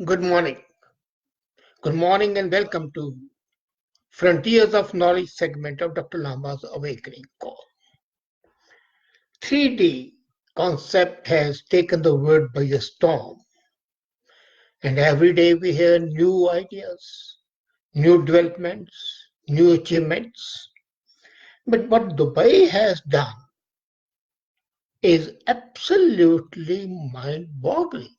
Good morning. Good morning and welcome to Frontiers of Knowledge segment of Dr. Lamba's Awakening Call. 3D concept has taken the world by a storm, and every day we hear new ideas, new developments, new achievements. But what Dubai has done is absolutely mind-boggling.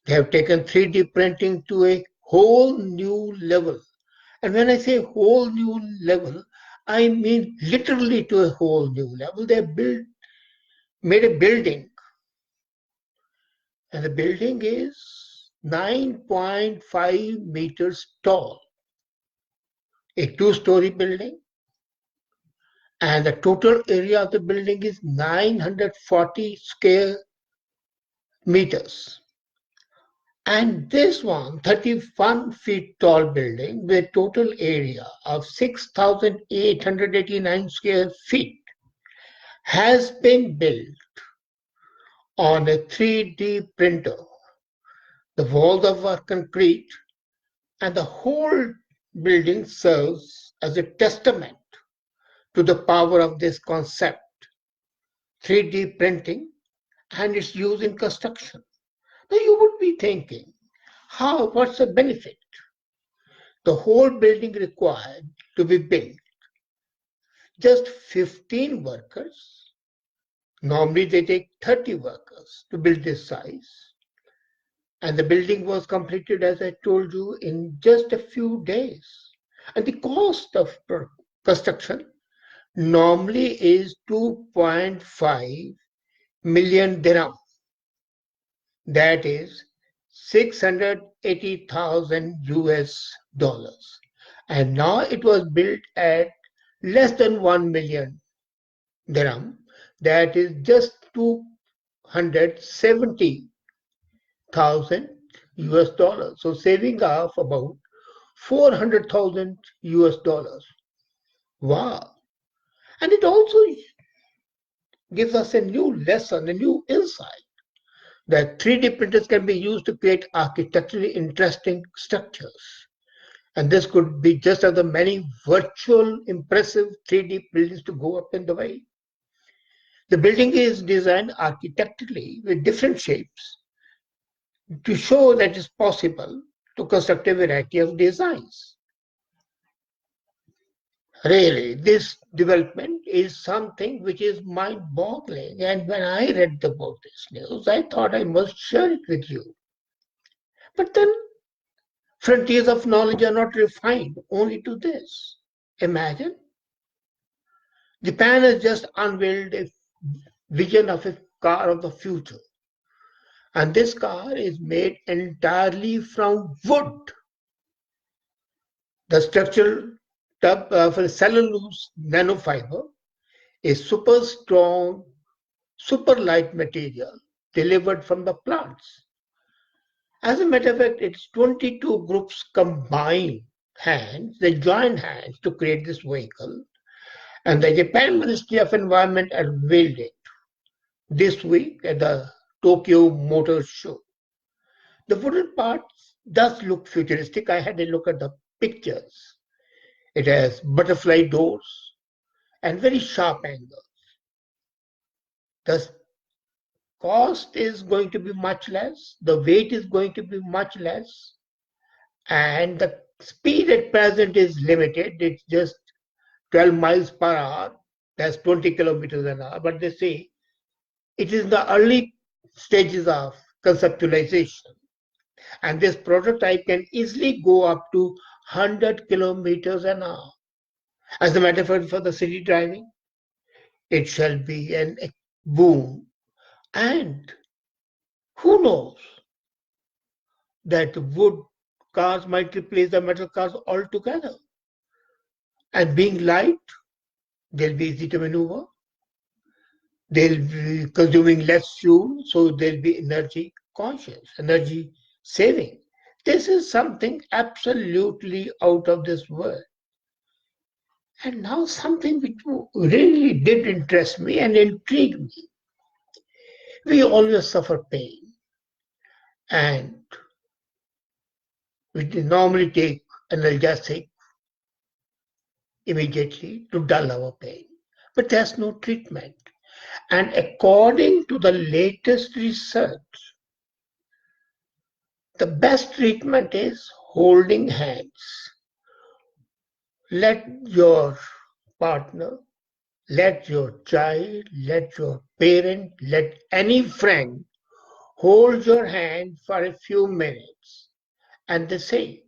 They have taken 3D printing to a whole new level. And when I say whole new level, I mean literally to a whole new level. They made a building, and the building is 9.5 meters tall, a two-story building, and the total area of the building is 940 square meters. And this one, 31 feet tall building with a total area of 6,889 square feet has been built on a 3D printer. The walls are concrete, and the whole building serves as a testament to the power of this concept, 3D printing, and its use in construction. Now you would be thinking, what's the benefit? The whole building required to be built, just 15 workers. Normally they take 30 workers to build this size. And the building was completed, as I told you, in just a few days. And the cost of construction normally is 2.5 million dirham. That is 680,000 US dollars. And now it was built at less than 1 million dirham. That is just 270,000 US dollars. So saving of about 400,000 US dollars. Wow. And it also gives us a new lesson, a new insight that 3D printers can be used to create architecturally interesting structures. And this could be just of the many virtual, impressive 3D buildings to go up in Dubai. The building is designed architecturally with different shapes to show that it's possible to construct a variety of designs. Really, this development is something which is mind-boggling. And when I read about this news, I thought I must share it with you. But then frontiers of knowledge are not refined only to this. Imagine, Japan has just unveiled a vision of a car of the future. And this car is made entirely from wood. The structural tub of a cellulose nanofiber is super strong, super light material delivered from the plants. As a matter of fact, it's 22 groups combined hands, they joined hands to create this vehicle. And the Japan Ministry of Environment unveiled it this week at the Tokyo Motor Show. The wooden parts does look futuristic. I had a look at the pictures. It has butterfly doors and very sharp angles. The cost is going to be much less. The weight is going to be much less. And the speed at present is limited. It's just 12 miles per hour. That's 20 kilometers an hour. But they say it is in the early stages of conceptualization. And this prototype can easily go up to 100 kilometers an hour. As a matter of fact, for the city driving, it shall be a boom. And who knows that wood cars might replace the metal cars altogether. And being light, they'll be easy to maneuver. They'll be consuming less fuel, so they'll be energy conscious, energy saving. This is something absolutely out of this world. And now something which really did interest me and intrigue me. We always suffer pain. And which they normally take analgesic immediately to dull our pain. But there's no treatment. And according to the latest research, the best treatment is holding hands. Let your partner, let your child, let your parent, let any friend hold your hand for a few minutes, and they say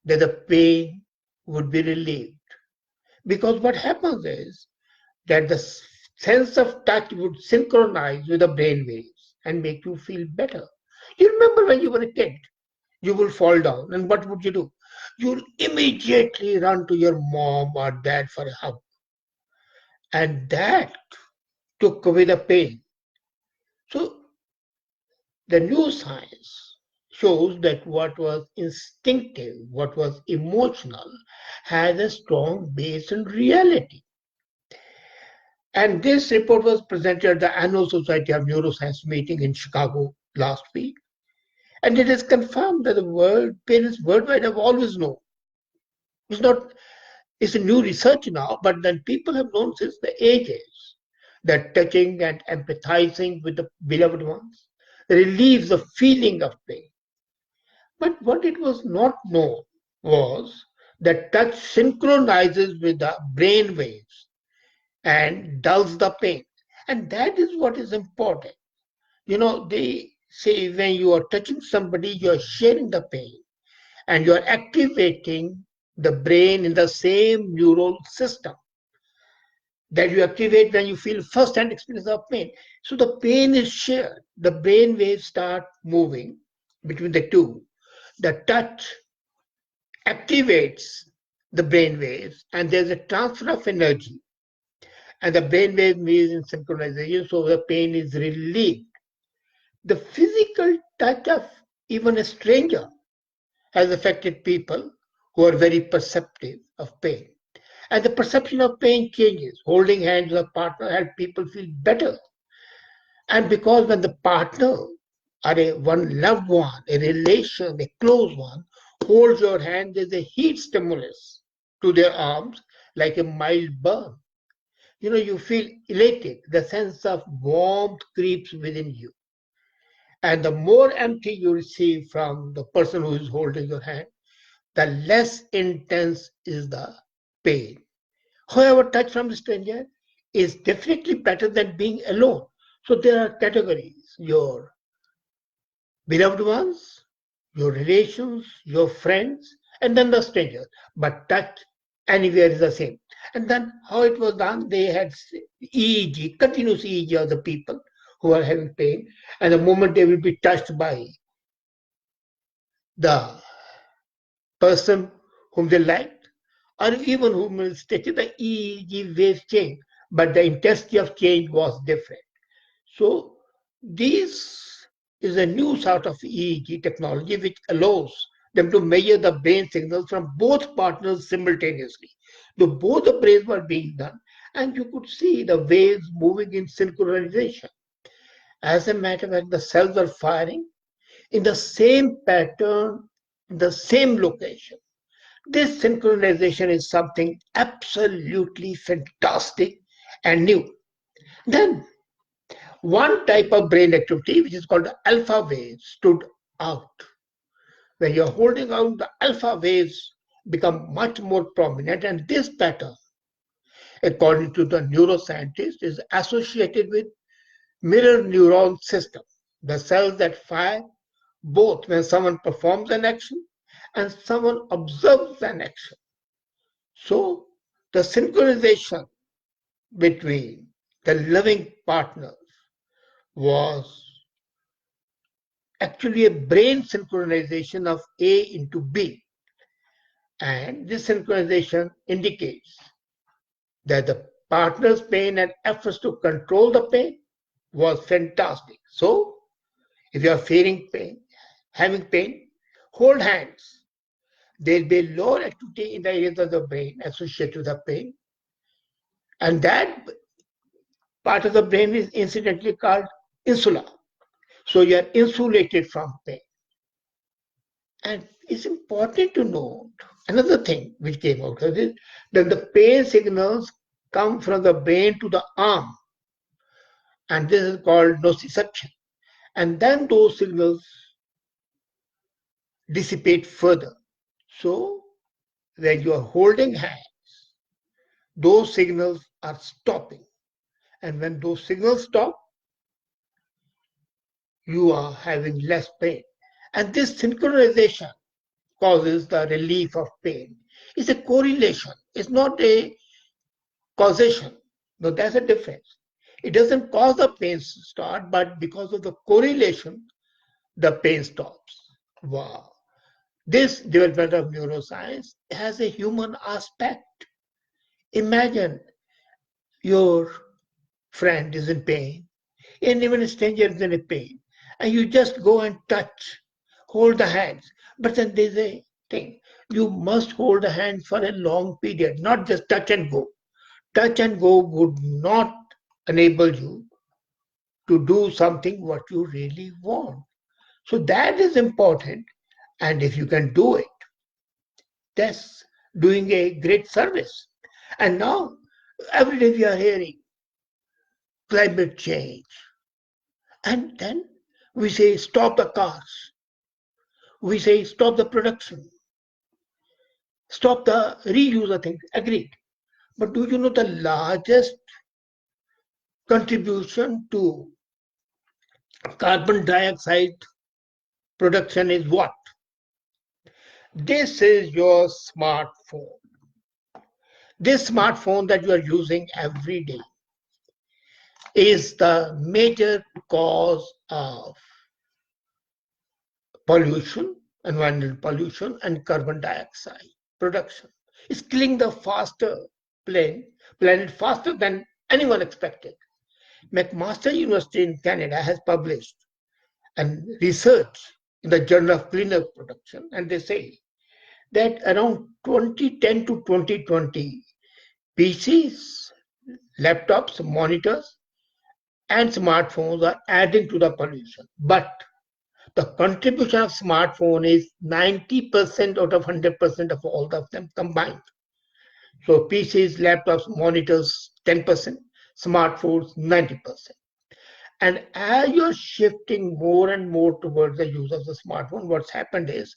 that the pain would be relieved. Because what happens is that the sense of touch would synchronize with the brain waves and make you feel better. You remember when you were a kid, you will fall down, and what would you do? You'll immediately run to your mom or dad for a hug. And that took away the pain. So the new science shows that what was instinctive, what was emotional, has a strong base in reality. And this report was presented at the Annual Society of Neuroscience meeting in Chicago last week. And it is confirmed that the world, parents worldwide have always known. It's not, it's a new research now, but then people have known since the ages that touching and empathizing with the beloved ones relieves the feeling of pain. But what it was not known was that touch synchronizes with the brain waves and dulls the pain. And that is what is important. They say when you are touching somebody, you're sharing the pain and you're activating the brain in the same neural system that you activate when you feel first-hand experience of pain. So the pain is shared. The brain waves start moving between the two. The touch activates the brain waves, and there's a transfer of energy. And the brain wave moves in synchronization, so the pain is relieved. The physical touch of even a stranger has affected people who are very perceptive of pain. And the perception of pain changes. Holding hands with a partner helps people feel better. And because when the partner or one loved one, a relation, a close one, holds your hand, there's a heat stimulus to their arms like a mild burn. You feel elated. The sense of warmth creeps within you. And the more empty you receive from the person who is holding your hand, the less intense is the pain. However, touch from a stranger is definitely better than being alone. So there are categories: your beloved ones, your relations, your friends, and then the stranger. But touch anywhere is the same. And then how it was done, they had EEG, continuous EEG of the people who are having pain, and the moment they will be touched by the person whom they liked, or even whom will state the EEG waves change, but the intensity of change was different. So this is a new sort of EEG technology which allows them to measure the brain signals from both partners simultaneously. So both the brains were being done, and you could see the waves moving in synchronization. As a matter of fact, the cells are firing in the same pattern, in the same location. This synchronization is something absolutely fantastic and new. Then one type of brain activity, which is called the alpha waves, stood out. When you're holding out, the alpha waves become much more prominent, and this pattern, according to the neuroscientist, is associated with mirror neuron system, the cells that fire both when someone performs an action and someone observes an action. So the synchronization between the living partners was actually a brain synchronization of A into B. And this synchronization indicates that the partner's pain and efforts to control the pain was fantastic. So if you are feeling pain, having pain, hold hands. There will be lower activity in the areas of the brain associated with the pain. And that part of the brain is incidentally called insula. So you are insulated from pain. And It's important to note another thing which came out is that the pain signals come from the brain to the arm, and this is called nociception. And then those signals dissipate further. So when you are holding hands, those signals are stopping. And when those signals stop, you are having less pain. And this synchronization causes the relief of pain. It's a correlation. It's not a causation. No, that's a difference. It doesn't cause the pain to start, but because of the correlation, the pain stops. Wow. This development of neuroscience has a human aspect. Imagine your friend is in pain, and even a stranger is in pain, and you just go and touch, hold the hands. But then there's a thing. You must hold the hand for a long period, not just touch and go. Touch and go would not enable you to do something what you really want. So that is important. And if you can do it, that's doing a great service. And now, every day we are hearing climate change. And then we say stop the cars. We say stop the production. Stop the reuse of things. Agreed. But do you know the largest contribution to carbon dioxide production is what? This is your smartphone. This smartphone that you are using every day is the major cause of pollution, environmental pollution, and carbon dioxide production. It's killing the planet faster than anyone expected. McMaster University in Canada has published and research in the Journal of Cleaner Production, and they say that around 2010 to 2020, PCs, laptops, monitors, and smartphones are adding to the pollution. But the contribution of smartphone is 90% out of 100% of all of them combined. So PCs, laptops, monitors, 10%, smartphones, 90%. And as you're shifting more and more towards the use of the smartphone, what's happened is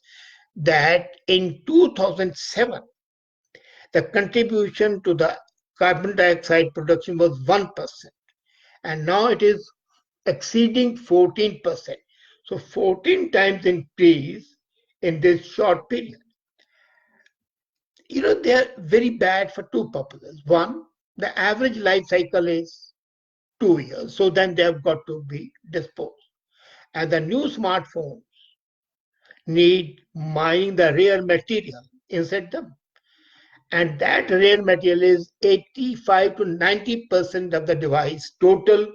that in 2007, the contribution to the carbon dioxide production was 1%. And now it is exceeding 14%. So 14 times increase in this short period. They are very bad for two purposes. One, the average life cycle is 2 years. So then they have got to be disposed. And the new smartphones need mining the rare material inside them. And that rare material is 85 to 90% of the device total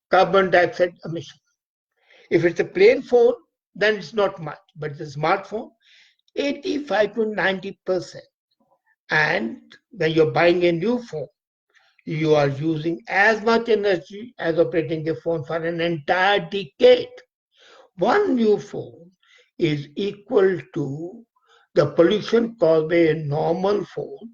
carbon dioxide emission. If it's a plain phone, then it's not much. But the smartphone, 85 to 90%. And when you're buying a new phone, you are using as much energy as operating a phone for an entire decade. One new phone is equal to the pollution caused by a normal phone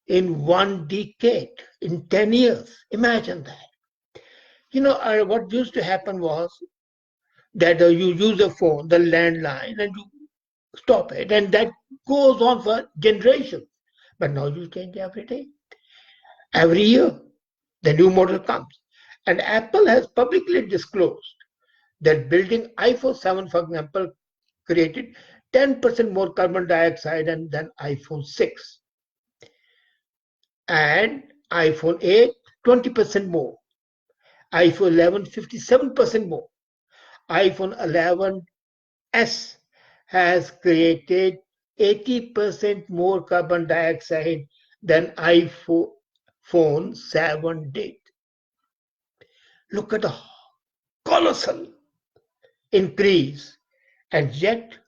in 1 decade, in 10 years. Imagine that. What used to happen was that you use a phone, the landline, and you stop it, and that goes on for generations. But now you change every day. Every year, the new model comes. And Apple has publicly disclosed that building iPhone 7, for example, created 10% more carbon dioxide than iPhone 6. And iPhone 8, 20% more. iPhone 11, 57% more. iPhone 11s has created 80% more carbon dioxide than iPhone 7 did. Look at the colossal increase, and yet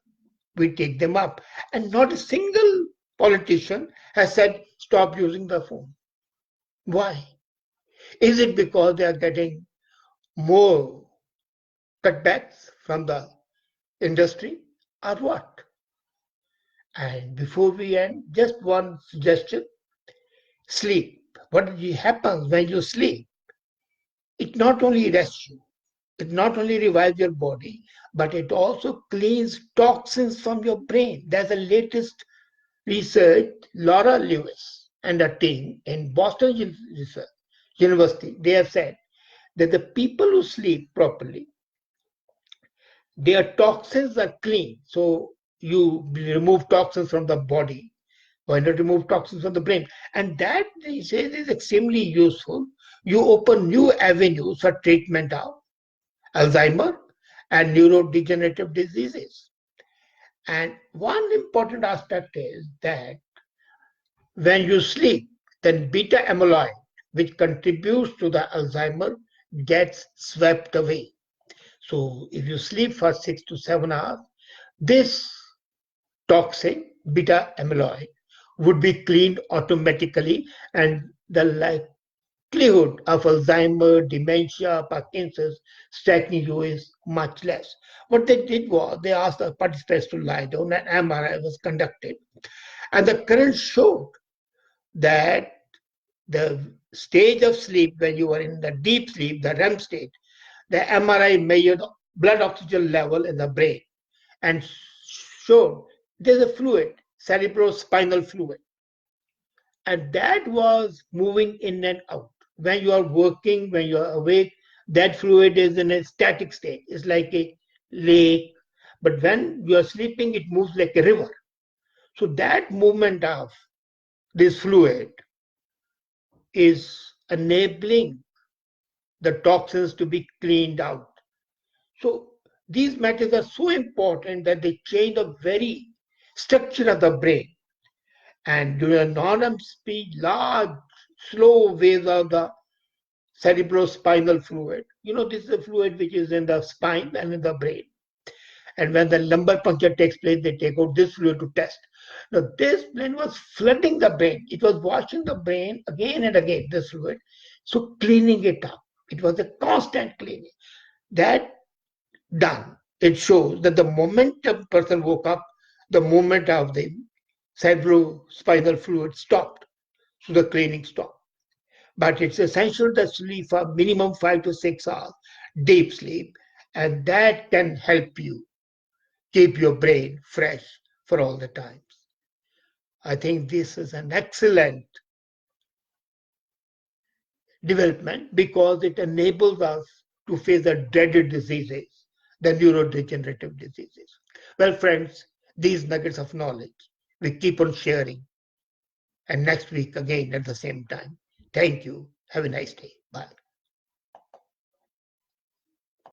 we take them up. And not a single politician has said, stop using the phone. Why? Is it because they are getting more cutbacks from the industry, or what? And before we end, just one suggestion: sleep. What happens when you sleep? It not only rests you, it not only revives your body, but it also cleans toxins from your brain. There's the latest research. Laura Lewis and a team in Boston University, they have said that the people who sleep properly, their toxins are clean. So you remove toxins from the body. Why not remove toxins from the brain? And that, they say, is extremely useful. You open new avenues for treatment of Alzheimer and neurodegenerative diseases. And one important aspect is that when you sleep, then beta amyloid, which contributes to the Alzheimer, gets swept away. So if you sleep for 6 to 7 hours, this toxin, beta amyloid, would be cleaned automatically, and the likelihood of Alzheimer, dementia, Parkinson's striking you is much less. What they did was they asked the participants to lie down, and MRI was conducted. And the current showed that the stage of sleep when you are in the deep sleep, the REM state, the MRI measured blood oxygen level in the brain and showed there's a fluid, cerebrospinal fluid, and that was moving in and out. When you are working, when you are awake, that fluid is in a static state. It's like a lake. But when you are sleeping, it moves like a river. So that movement of this fluid is enabling the toxins to be cleaned out. So these matters are so important that they change the very structure of the brain. And during a non-REM speed, large, slow waves of the cerebrospinal fluid. This is the fluid which is in the spine and in the brain. And when the lumbar puncture takes place, they take out this fluid to test. Now, this fluid was flooding the brain. It was washing the brain again and again, this fluid. So cleaning it up. It was a constant cleaning. That done, it shows that the moment a person woke up, the movement of the cerebrospinal fluid stopped. So the cleaning stopped. But it's essential to sleep for minimum 5 to 6 hours, deep sleep, and that can help you keep your brain fresh for all the times. I think this is an excellent development because it enables us to face the dreaded diseases, the neurodegenerative diseases. Well, friends, these nuggets of knowledge we keep on sharing, and next week again at the same time. Thank you. Have a nice day. Bye.